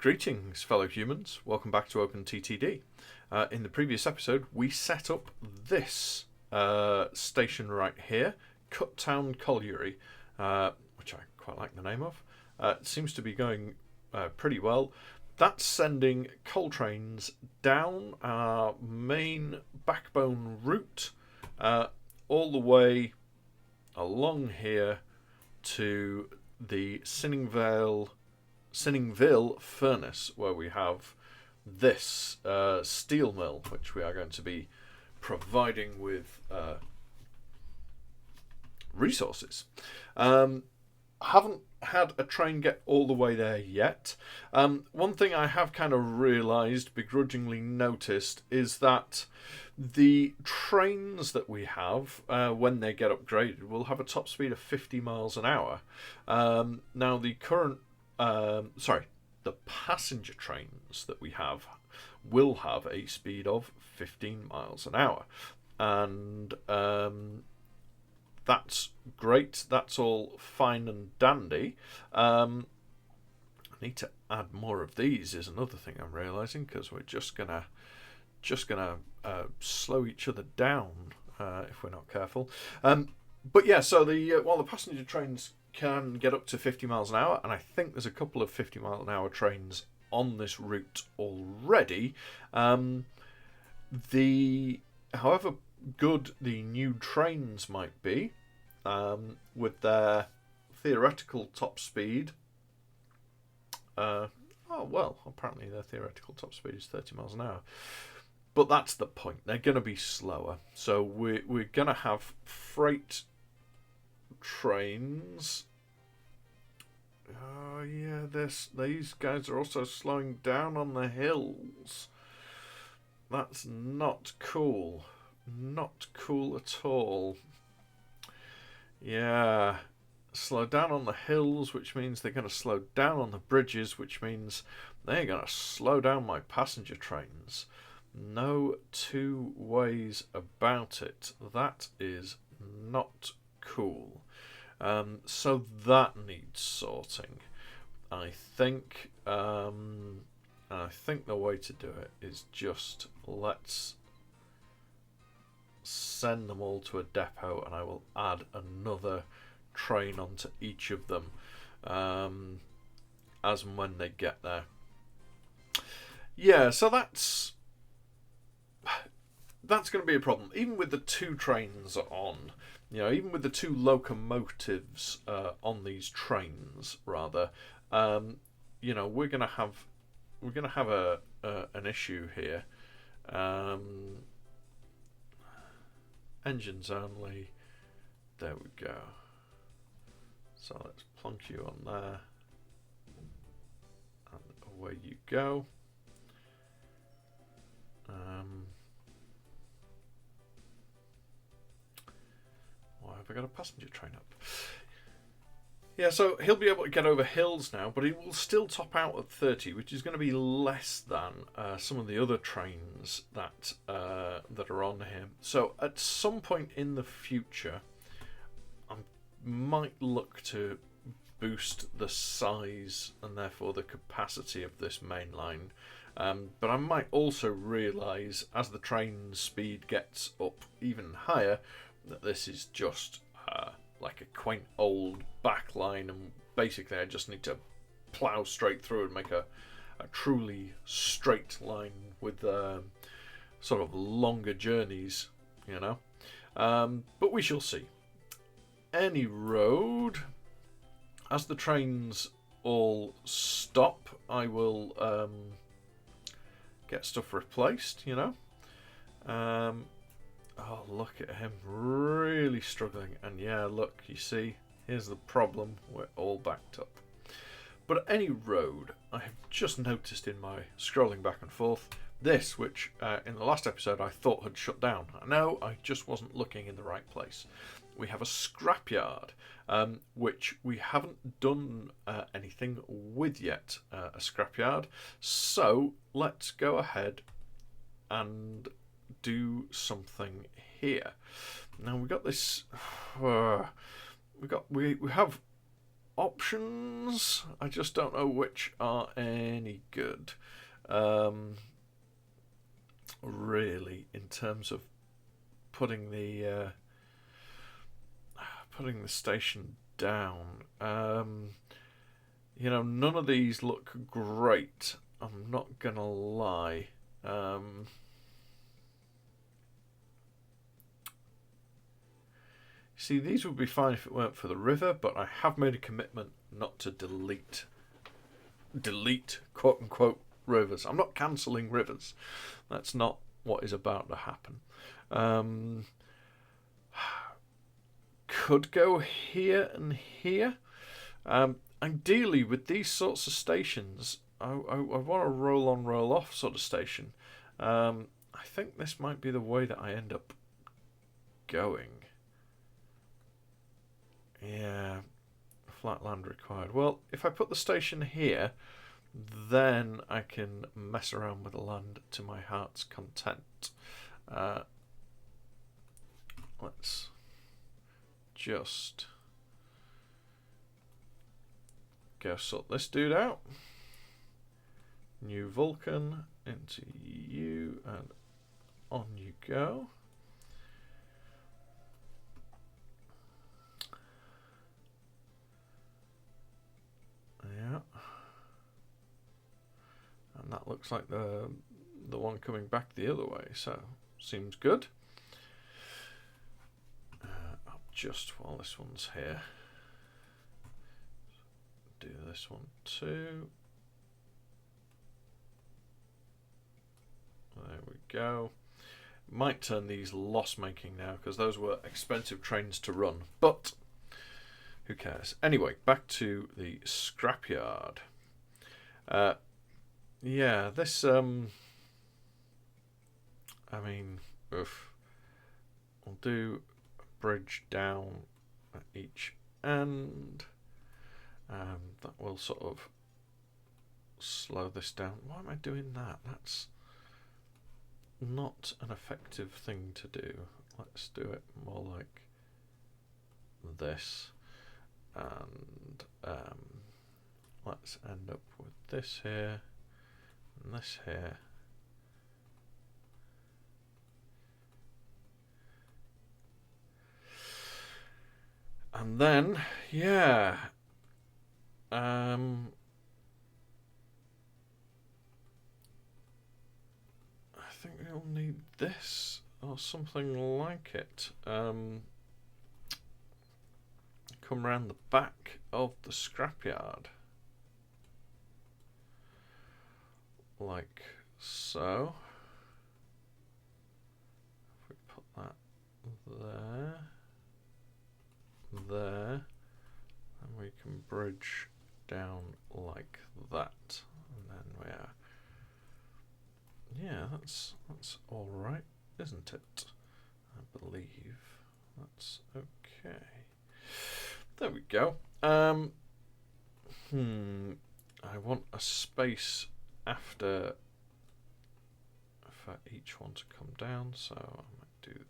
Greetings, fellow humans. Welcome back to OpenTTD. In the previous episode, we set up this station right here, Cuttown Colliery, which I quite like the name of. It seems to be going pretty well. That's sending coal trains down our main backbone route all the way along here to the Sinningville furnace, where we have this steel mill, which we are going to be providing with resources. Haven't had a train get all the way there yet. One thing I have kind of realised, begrudgingly noticed, is that the trains that we have, when they get upgraded, will have a top speed of 50 miles an hour. Now, the current the passenger trains that we have will have a speed of 15 miles an hour. And that's great. That's all fine and dandy. I need to add more of these is another thing I'm realising, because we're just gonna slow each other down if we're not careful. But yeah, so while the passenger trains can get up to 50 miles an hour, and I think there's a couple of 50 mile an hour trains on this route already. However good the new trains might be, with their theoretical top speed, apparently their theoretical top speed is 30 miles an hour. But that's the point. They're going to be slower. So we're going to have freight trains. Oh yeah, these guys are also slowing down on the hills. That's not cool. Not cool at all. Yeah. Slow down on the hills, which means they're going to slow down on the bridges, which means they're going to slow down my passenger trains. No two ways about it. That is not cool. So that needs sorting. I think the way to do it is just let's send them all to a depot, and I will add another train onto each of them as and when they get there. Yeah, so that's going to be a problem. Even with the two trains on, even with the two locomotives on these trains, rather, we're going to have an issue here. Engines only. There we go. So let's plonk you on there, and away you go. Why have I got a passenger train up? Yeah, so he'll be able to get over hills now, but he will still top out at 30, which is going to be less than some of the other trains that are on him. So at some point in the future, I might look to boost the size and therefore the capacity of this main line. But I might also realise, as the train speed gets up even higher, that this is just like a quaint old back line, and basically I just need to plough straight through and make a truly straight line with sort of longer journeys, but we shall see. Any road, as the trains all stop, I will get stuff replaced, Oh, look at him, really struggling. And yeah, look, you see, here's the problem. We're all backed up. But at any road, I have just noticed in my scrolling back and forth, this, which in the last episode I thought had shut down. No, I just wasn't looking in the right place. We have a scrapyard, which we haven't done anything with yet, a scrapyard. So let's go ahead and do something here. Now we got this. We have options. I just don't know which are any good. Really, in terms of putting the station down. You know, none of these look great. I'm not gonna lie. See, these would be fine if it weren't for the river, but I have made a commitment not to delete quote unquote rivers. I'm not cancelling rivers. That's not what is about to happen. Could go here and here. Ideally, with these sorts of stations, I want a roll on, roll off sort of station. I think this might be the way that I end up going. Yeah, flat land required. Well, if I put the station here, then I can mess around with the land to my heart's content. Let's just go sort this dude out. New Vulcan into you, and on you go. Yeah. And that looks like the one coming back the other way, so seems good. I'll just, while this one's here, do this one too. There we go. Might turn these loss-making now, because those were expensive trains to run, but who cares? Anyway, back to the scrapyard. Yeah, this, I mean, we'll do a bridge down at each end. That will sort of slow this down. Why am I doing that? That's not an effective thing to do. Let's do it more like this. And let's end up with this here and this here. And then, yeah, I think we'll need this or something like it. Come round the back of the scrapyard, like so. If we put that there, and we can bridge down like that, and then we are. Yeah, that's all right, isn't it? I believe that's okay. There we go. I want a space after for each one to come down, so I might do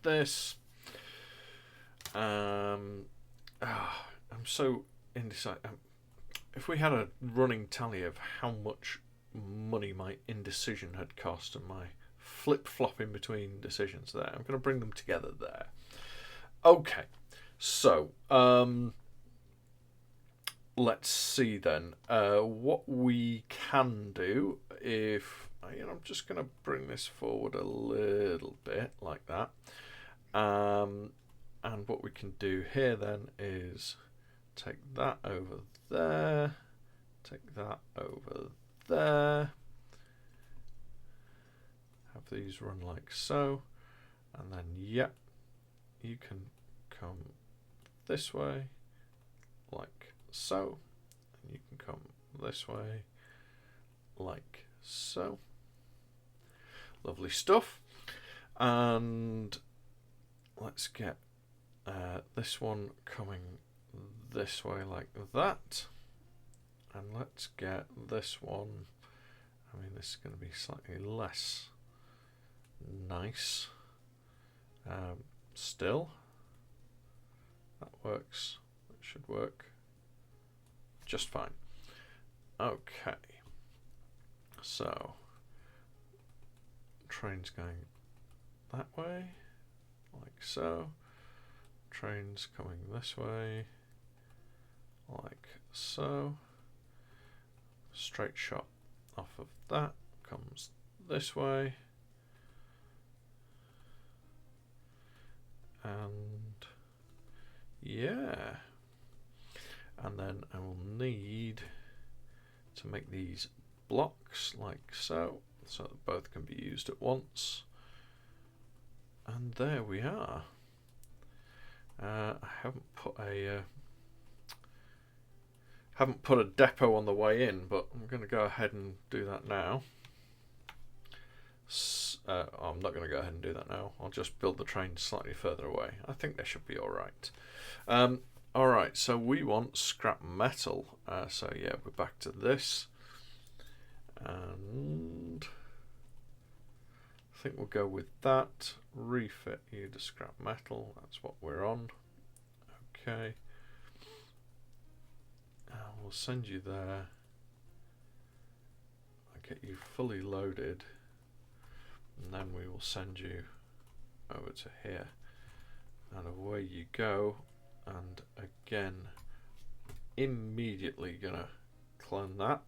this. I'm so indecisive. If we had a running tally of how much money my indecision had cost and my flip-flopping between decisions there, I'm going to bring them together there. Okay, so let's see then what we can do. If I'm just going to bring this forward a little bit like that, and what we can do here then is take that over there, take that over there, have these run like so, and then yep, you can come this way like so, and you can come this way like so. Lovely stuff. And let's get this one coming this way like that, and let's get this one, I mean this is going to be slightly less nice, still that works, it should work just fine. Okay. So, train's going that way, like so. Train's coming this way, like so. Straight shot off of that comes this way. And yeah. And then I will need to make these blocks like so that both can be used at once. And there we are. I haven't put a depot on the way in, but I'm going to go ahead and do that now. I'm not going to go ahead and do that now. I'll just build the train slightly further away. I think they should be all right. All right, so we want scrap metal. So yeah, we're back to this. And I think we'll go with that. Refit you to scrap metal. That's what we're on. Okay. We'll send you there. I'll get you fully loaded. And then we will send you over to here. And away you go. And again, immediately gonna clone that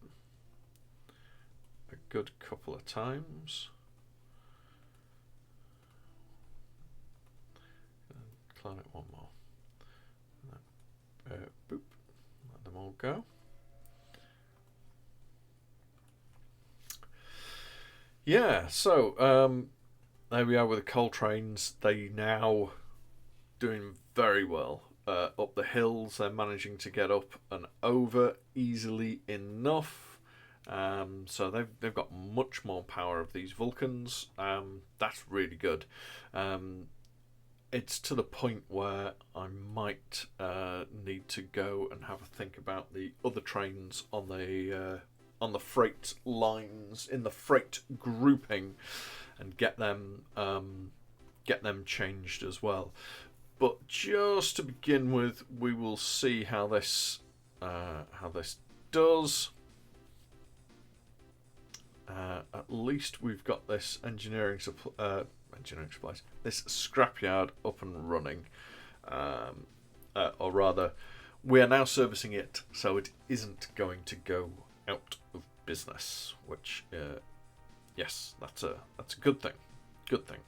a good couple of times. Clone it one more. Boop. Let them all go. Yeah, so there we are with the coal trains. They now doing very well. Up the hills, they're managing to get up and over easily enough. So they've got much more power of these Vulcans. That's really good. It's to the point where I might need to go and have a think about the other trains on the freight lines in the freight grouping, and get them changed as well. But just to begin with, we will see how this does. At least we've got this engineering supplies, this scrapyard up and running, or rather, we are now servicing it, so it isn't going to go out of business. Which, yes, that's a good thing. Good thing.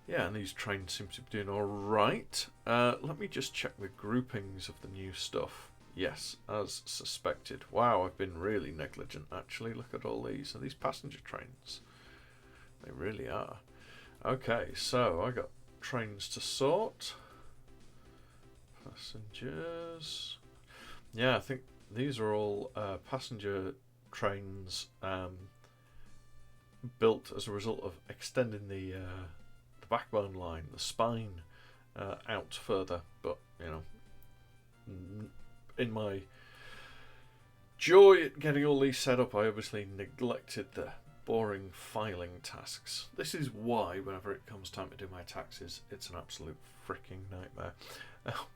Yeah, and these trains seem to be doing all right. Let me just check the groupings of the new stuff. Yes, as suspected. Wow, I've been really negligent, actually. Look at all these. Are these passenger trains? They really are. Okay, so I got trains to sort. Passengers. Yeah, I think these are all passenger trains built as a result of extending the backbone line, the spine, out further. But, you know, in my joy at getting all these set up, I obviously neglected the boring filing tasks. This is why, whenever it comes time to do my taxes, it's an absolute freaking nightmare.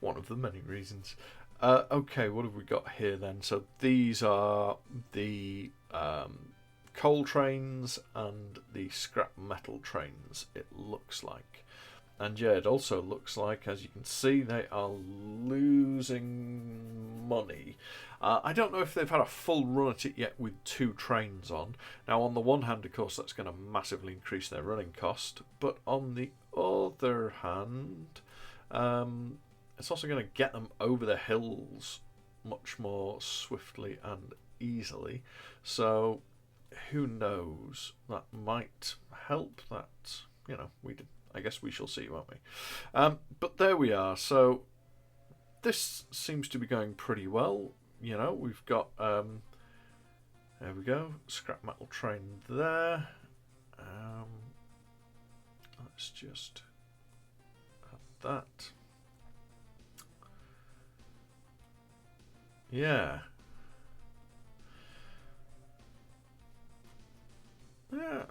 One of the many reasons. Okay, what have we got here then? So these are the coal trains and the scrap metal trains, it looks like. And yeah, it also looks like, as you can see, they are losing money. I don't know if they've had a full run at it yet with 2 trains on. Now, on the one hand, of course, that's going to massively increase their running cost. But on the other hand, it's also going to get them over the hills much more swiftly and easily. So, who knows? That might help. That, you know, I guess we shall see, won't we? But there we are. So this seems to be going pretty well. You know, we've got there we go, scrap metal train there. Let's just add that. Yeah. Yeah.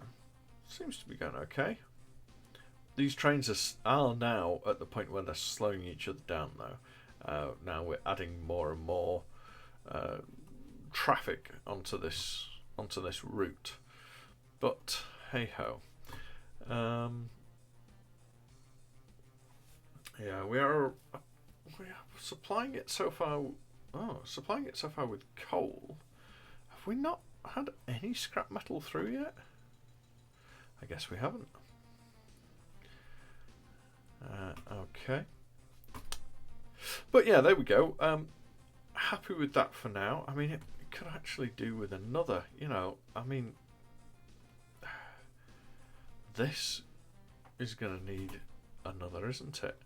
Seems to be going okay. These trains are now at the point where they're slowing each other down, though. Now we're adding more and more traffic onto this route, but hey ho. Yeah, we are supplying it so far. Oh, supplying it so far with coal. Have we not had any scrap metal through yet? I guess we haven't. Okay. But yeah, there we go. Happy with that for now. I mean, it could actually do with another, you know, I mean, this is going to need another, isn't it?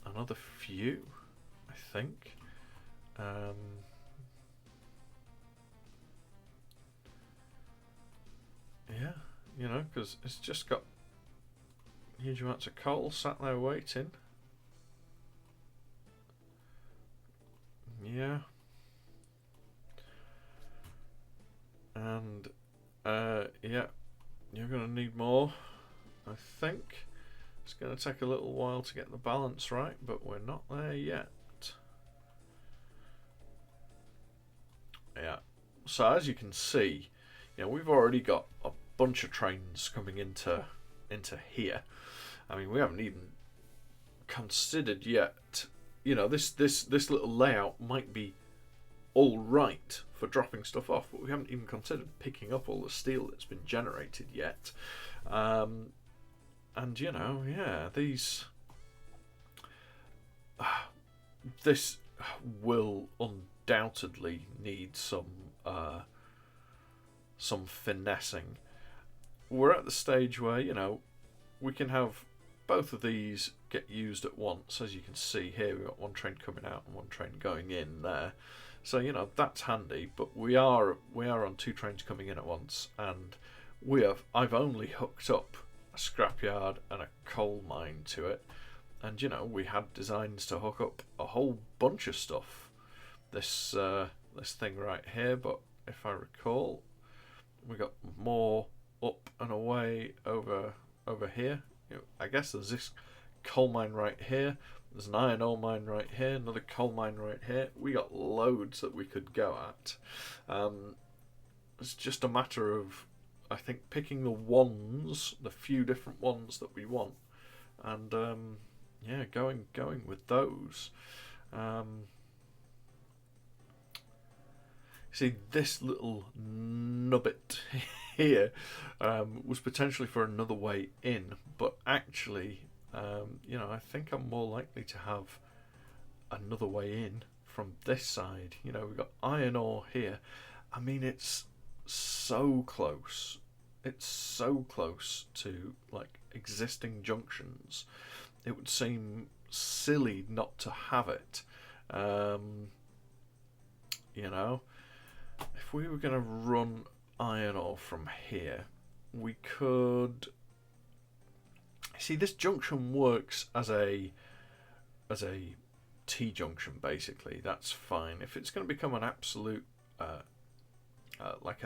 Another few, I think. Yeah, you know, because it's just got huge amounts of coal sat there waiting. Yeah. And, yeah, you're going to need more, I think. It's going to take a little while to get the balance right, but we're not there yet. Yeah. So as you can see, you know, we've already got a bunch of trains coming into here. I mean, we haven't even considered yet. You know, this little layout might be all right for dropping stuff off, but we haven't even considered picking up all the steel that's been generated yet. And you know, yeah, this will undoubtedly need some finessing. We're at the stage where, you know, we can have both of these get used at once. As you can see here, we've got one train coming out and one train going in there. So, you know, that's handy, but we are on two trains coming in at once, and I've only hooked up a scrapyard and a coal mine to it, and you know, we had designs to hook up a whole bunch of stuff. This thing right here, but if I recall, we got more up and away over here. You know, I guess there's this coal mine right here. There's an iron ore mine right here. Another coal mine right here. We got loads that we could go at. It's just a matter of, I think, picking the few different ones that we want, and yeah, going with those. See, this little nubbit here was potentially for another way in, but actually, you know, I think I'm more likely to have another way in from this side. You know, we've got iron ore here. I mean, it's so close. It's so close to like existing junctions. It would seem silly not to have it. You know, if we were going to run iron ore from here, we could. See, this junction works as a T junction basically. That's fine. If it's going to become an absolute like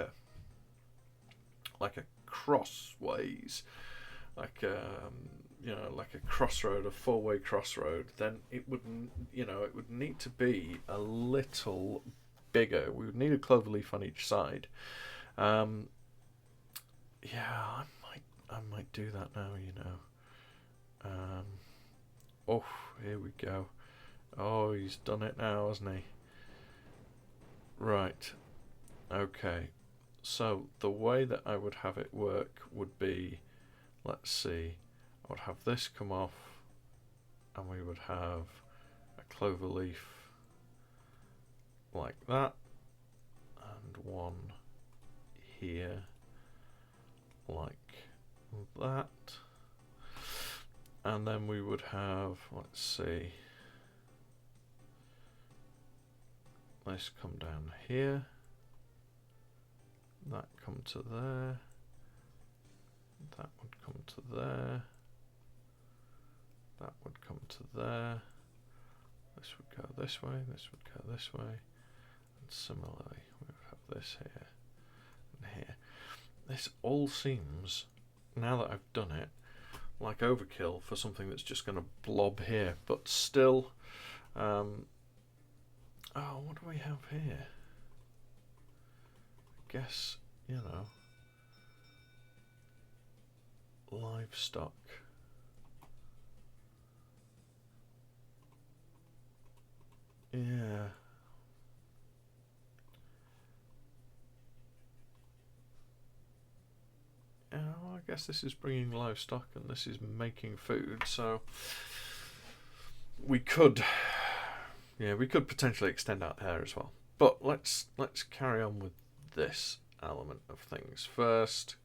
a crossways, like you know, like a crossroad, a four-way crossroad, then it would, you know, it would need to be a little bigger. We would need a cloverleaf on each side. Yeah, I might do that now, you know. Oh, here we go. Oh, he's done it now, hasn't he? Right. Okay. So the way that I would have it work would be, let's see, I would have this come off, and we would have a clover leaf like that, and one here like that, and then we would have, let's see, this come down here, that come to there, that would come to there, that would come to there, this would go this way, this would go this way, and similarly we would have this here and here. This all seems, now that I've done it, like overkill for something that's just going to blob here, but still, Oh, what do we have here? I guess, you know, livestock. Yeah. Oh, I guess this is bringing livestock and this is making food, so we could, yeah, we could potentially extend out there as well. But let's carry on with this element of things first.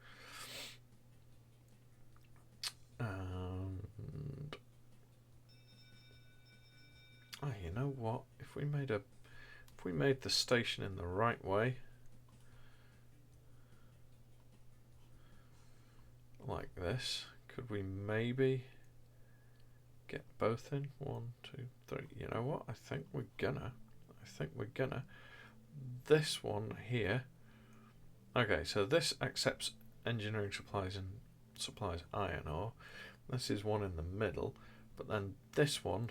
And oh, you know what? If we made the station in the right way, like this, could we maybe get both in? 1, 2, 3. You know what? I think we're gonna. This one here. Okay, so this accepts engineering supplies and supplies iron ore. This is one in the middle, but then this one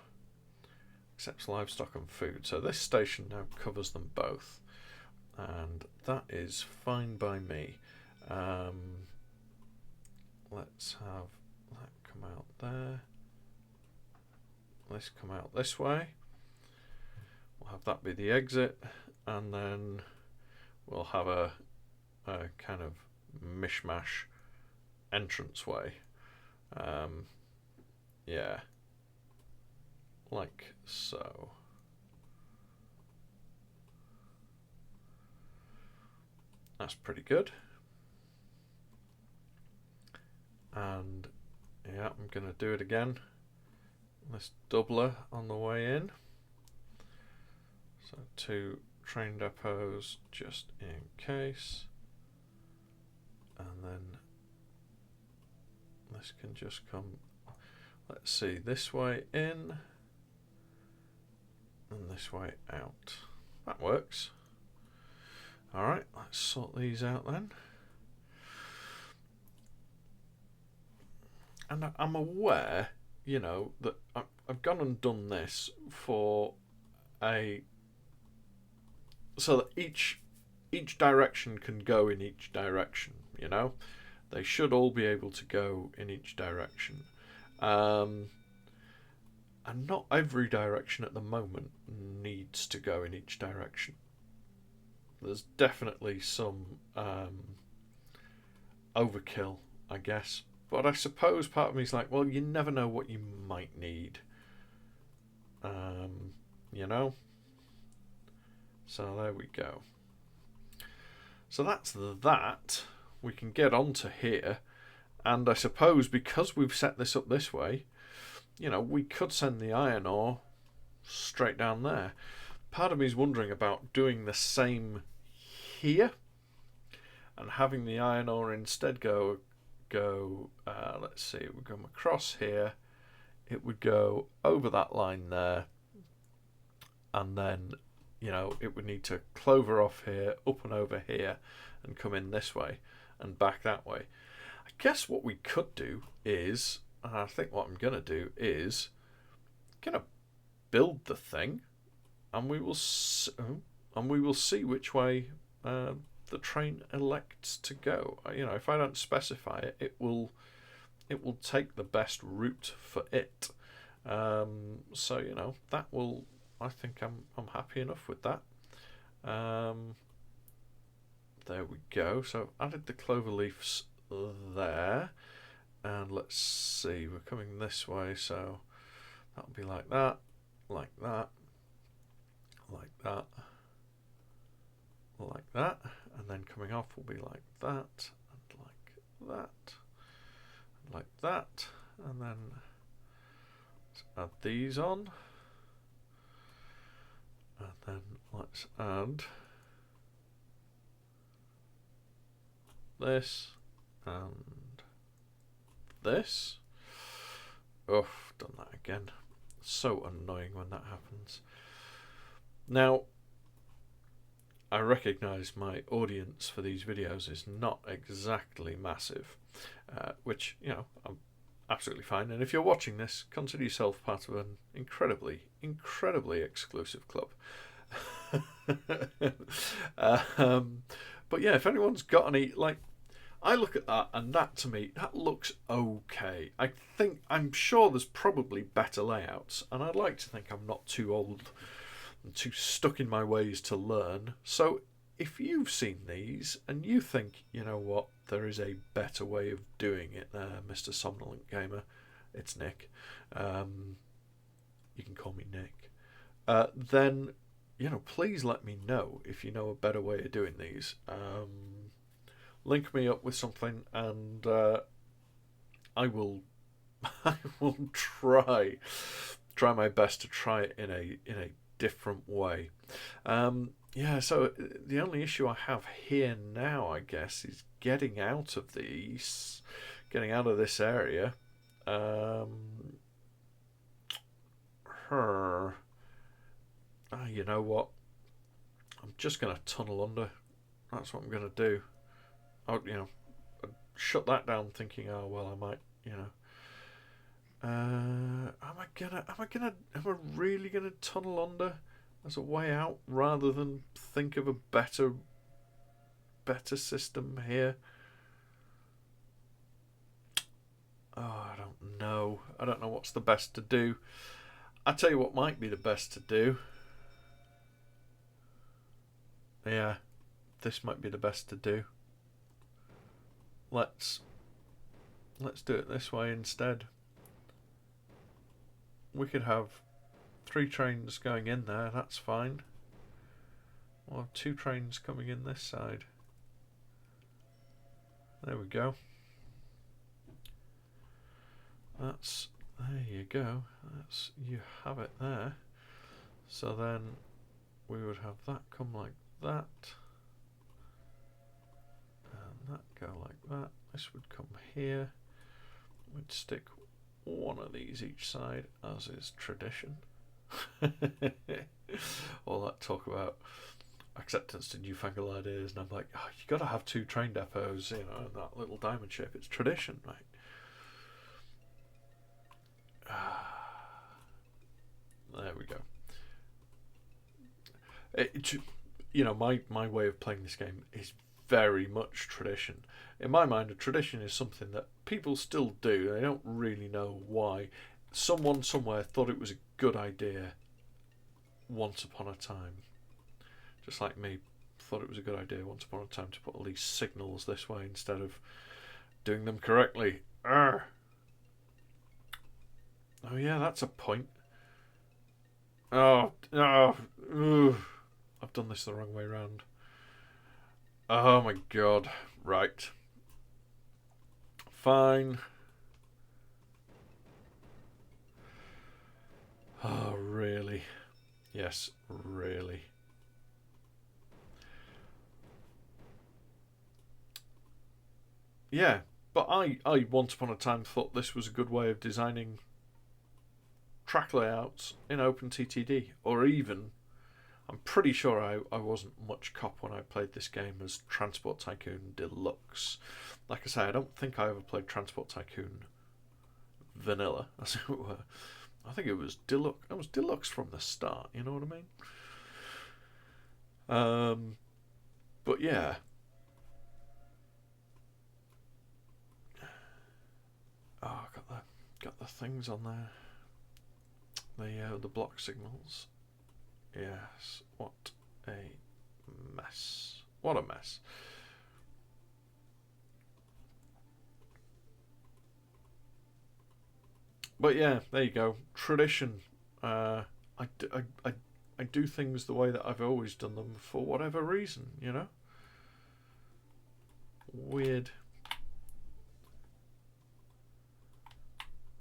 accepts livestock and food. So this station now covers them both, and that is fine by me. Let's have that come out there. This come out this way. We'll have that be the exit, and then we'll have a kind of mishmash entranceway. Yeah, like so. That's pretty good. And yeah, I'm going to do it again. This doubler on the way in. So 2 train depots just in case. And then this can just come, let's see, this way in and this way out. That works. Alright, let's sort these out then. And I'm aware, you know, that I've gone and done this for so that each direction can go in each direction, you know. They should all be able to go in each direction. And not every direction at the moment needs to go in each direction. There's definitely some overkill, I guess. But I suppose part of me is like, well, you never know what you might need. You know? So there we go. So that's that. We can get on to here. And I suppose because we've set this up this way, you know, we could send the iron ore straight down there. Part of me is wondering about doing the same here and having the iron ore instead go let's see, it would come across here, it would go over that line there, and then, you know, it would need to clover off here, up and over here, and come in this way and back that way. I guess what we could do is, and I think what I'm going to do is going to build the thing, and we will see which way the train elects to go. You know, if I don't specify it, it will take the best route for it. So you know, that will. I think I'm happy enough with that. There we go. So I've added the clover leaves there, and let's see. We're coming this way, so that'll be like that, like that, like that, like that, and then coming off will be like that, and like that, and like that, and then let's add these on, and then let's add this and this. Oh, done that again. So annoying when that happens. Now, I recognise my audience for these videos is not exactly massive, which, you know, I'm absolutely fine. And if you're watching this, consider yourself part of an incredibly, incredibly exclusive club. But yeah, if anyone's got any, like, I look at that and that to me, that looks okay. I'm sure there's probably better layouts, and I'd like to think I'm not too old and too stuck in my ways to learn. So if you've seen these and you think, you know what, there is a better way of doing it there, Mr. Somnolent Gamer, it's Nick. You can call me Nick. Then, you know, please let me know if you know a better way of doing these. Link me up with something, and I will I will try my best to try it in a different way. Yeah, so the only issue I have here now, I guess, is getting out of this area. You know what? I'm just going to tunnel under. That's what I'm going to do. I'd shut that down, thinking, oh well, I might, am I really gonna tunnel under as a way out rather than think of a better system here? Oh, I don't know. I don't know what's the best to do. I tell you what might be the best to do. Yeah, this might be the best to do. Let's do it this way instead. We could have 3 trains going in there, that's fine. We'll have 2 trains coming in this side. There we go. There you go. You have it there. So then we would have that come like that. And that go like that. This would come here. We'd stick one of these each side, as is tradition. All that talk about acceptance to newfangled ideas, and I'm like, oh, you got to have 2 train depots, in that little diamond shape. It's tradition, right? There we go. My way of playing this game is very much tradition. In my mind, a tradition is something that people still do. They don't really know why. Someone somewhere thought it was a good idea once upon a time. Just like me, thought it was a good idea once upon a time to put all these signals this way instead of doing them correctly. Arr! Oh yeah, that's a point. Oh, I've done this the wrong way round. Oh my god. Right. Fine. Oh, really? Yes, really. Yeah, but I once upon a time thought this was a good way of designing track layouts in OpenTTD, or even, I'm pretty sure I wasn't much cop when I played this game as Transport Tycoon Deluxe. Like I say, I don't think I ever played Transport Tycoon Vanilla, as it were. I think it was Deluxe. It was Deluxe from the start, you know what I mean? But yeah. Oh, got the things on there. The block signals. Yes, what a mess. What a mess. But yeah, there you go. Tradition. I do things the way that I've always done them for whatever reason, Weird.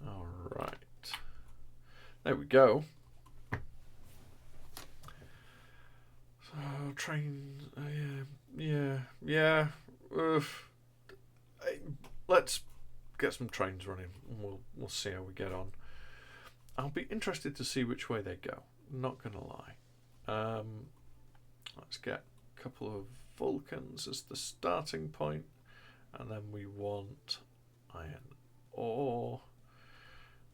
Alright. There we go. So, trains. Yeah. Let's get some trains running, and we'll see how we get on. I'll be interested to see which way they go. Not gonna lie. Let's get a couple of Vulcans as the starting point, and then we want iron ore.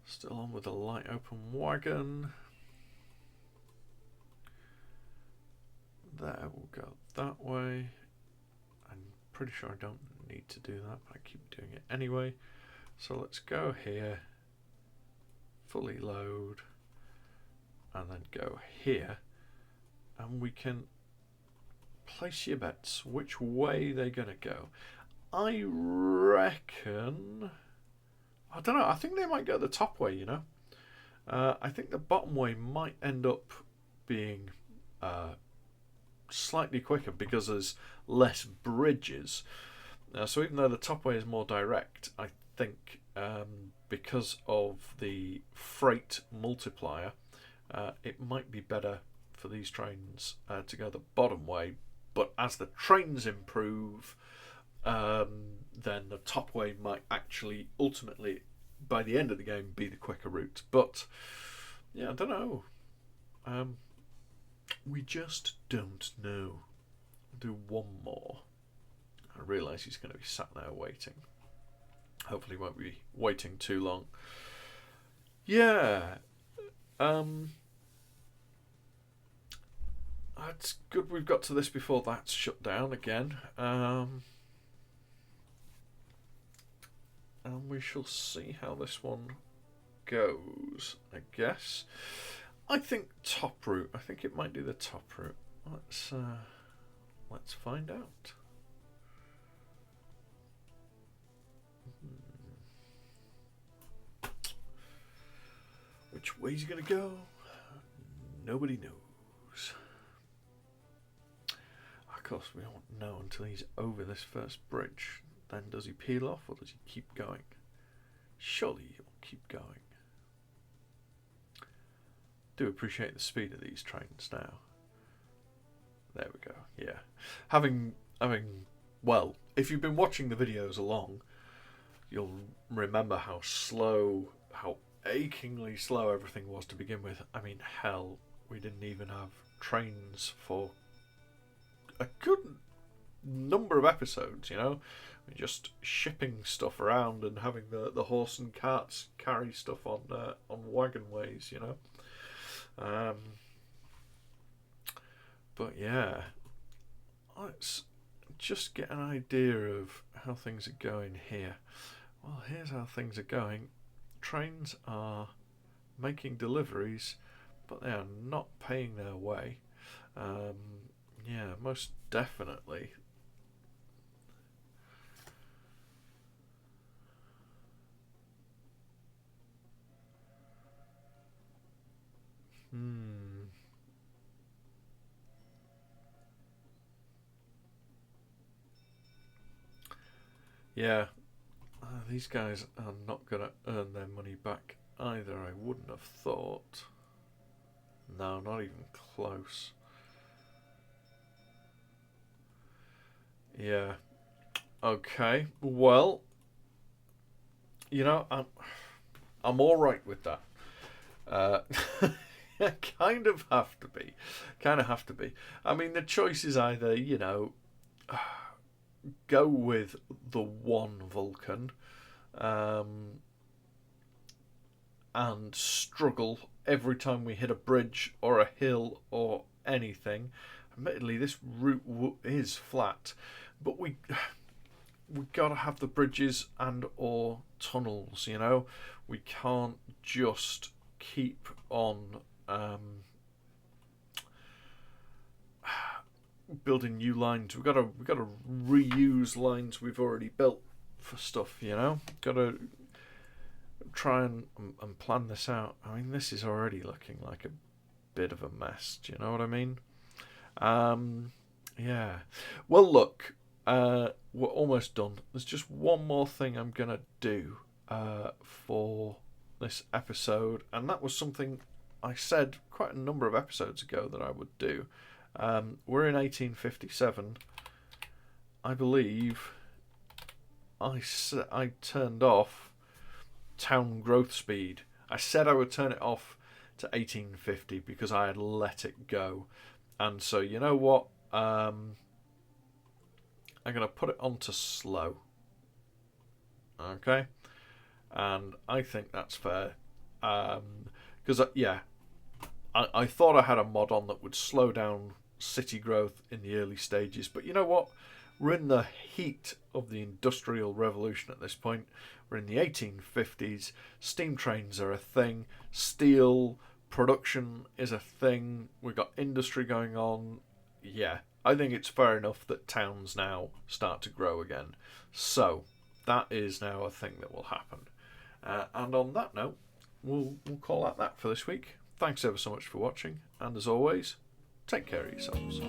Still on with the light open wagon. there will go that way. I'm pretty sure I don't need to do that, but I keep doing it anyway. So let's go here, fully load, and then go here, and we can place your bets which way they're going to go. I reckon, I don't know, I think they might go the top way, you know. I think the bottom way might end up being slightly quicker because there's less bridges. So even though the top way is more direct, I think because of the freight multiplier, it might be better for these trains to go the bottom way. But as the trains improve, then the top way might actually ultimately, by the end of the game, be the quicker route. But yeah, I don't know. We just don't know. I'll do one more. I realise he's going to be sat there waiting. Hopefully he won't be waiting too long. Yeah. That's good we've got to this before that's shut down again. And we shall see how this one goes, I guess. I think top route. I think it might do the top route. Let's find out. Which way he's going to go, nobody knows. Of course, we don't know until he's over this first bridge. Then does he peel off or does he keep going? Surely he'll keep going. Do appreciate the speed of these trains now. There we go. Yeah, having well, if you've been watching the videos along, you'll remember how slow, how achingly slow everything was to begin with. I mean, hell, we didn't even have trains for a good number of episodes, you know. We're just shipping stuff around and having the horse and carts carry stuff on wagonways, you know. But yeah, let's just get an idea of how things are going here. Well, here's how things are going. Trains are making deliveries, but they are not paying their way. Yeah, most definitely. Yeah, these guys are not going to earn their money back either, I wouldn't have thought. No, not even close. Yeah. Okay. Well, you know, I'm all right with that. Kind of have to be. Kind of have to be. I mean, the choice is either, you know, go with the one Vulcan and struggle every time we hit a bridge or a hill or anything. Admittedly, this route is flat, but we got to have the bridges and or tunnels, you know. We can't just keep on building new lines. We've got to reuse lines we've already built for stuff, you know. Got to try and plan this out. I mean, this is already looking like a bit of a mess. Do you know what I mean? Yeah. Well, look, we're almost done. There's just one more thing I'm gonna do for this episode, and that was something I said quite a number of episodes ago that I would do. We're in 1857. I believe I turned off town growth speed. I said I would turn it off to 1850 because I had let it go. And so, you know what? I'm going to put it onto slow. Okay? And I think that's fair. Because, yeah, I thought I had a mod on that would slow down city growth in the early stages. But you know what? We're in the heat of the Industrial Revolution at this point. We're in the 1850s. Steam trains are a thing. Steel production is a thing. We've got industry going on. Yeah, I think it's fair enough that towns now start to grow again. So that is now a thing that will happen. And on that note, we'll call that for this week. Thanks ever so much for watching. And as always, take care of yourselves.